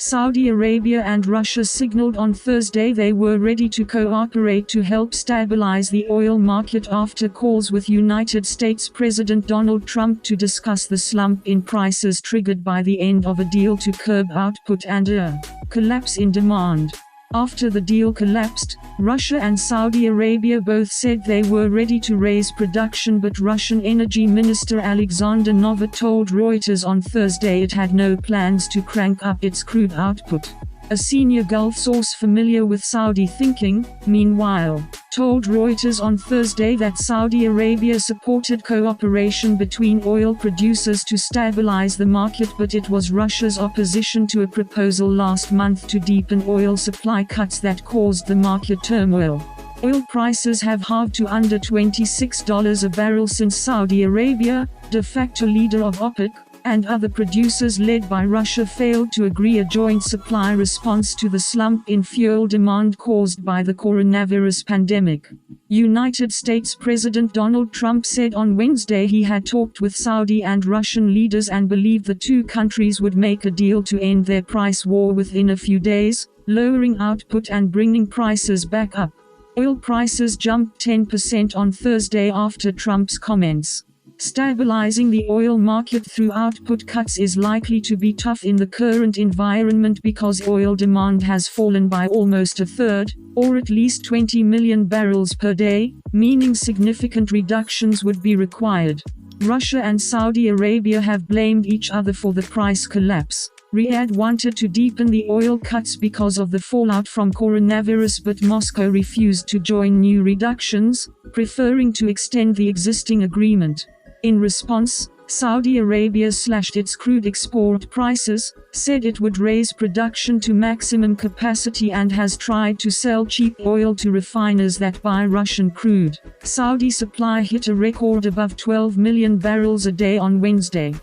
Saudi Arabia and Russia signaled on Thursday they were ready to cooperate to help stabilize the oil market after calls with United States President Donald Trump to discuss the slump in prices triggered by the end of a deal to curb output and a collapse in demand. After the deal collapsed, Russia and Saudi Arabia both said they were ready to raise production, but Russian Energy Minister Alexander Novak told Reuters on Thursday it had no plans to crank up its crude output. A senior Gulf source familiar with Saudi thinking, meanwhile, told Reuters on Thursday that Saudi Arabia supported cooperation between oil producers to stabilize the market, but it was Russia's opposition to a proposal last month to deepen oil supply cuts that caused the market turmoil. Oil prices have halved to under $26 a barrel since Saudi Arabia, de facto leader of OPEC, and other producers led by Russia failed to agree a joint supply response to the slump in fuel demand caused by the coronavirus pandemic. United States President Donald Trump said on Wednesday he had talked with Saudi and Russian leaders and believed the two countries would make a deal to end their price war within a few days, lowering output and bringing prices back up. Oil prices jumped 10% on Thursday after Trump's comments. Stabilizing the oil market through output cuts is likely to be tough in the current environment because oil demand has fallen by almost a third, or at least 20 million barrels per day, meaning significant reductions would be required. Russia and Saudi Arabia have blamed each other for the price collapse. Riyadh wanted to deepen the oil cuts because of the fallout from coronavirus, but Moscow refused to join new reductions, preferring to extend the existing agreement. In response, Saudi Arabia slashed its crude export prices, said it would raise production to maximum capacity, and has tried to sell cheap oil to refiners that buy Russian crude. Saudi supply hit a record above 12 million barrels a day on Wednesday.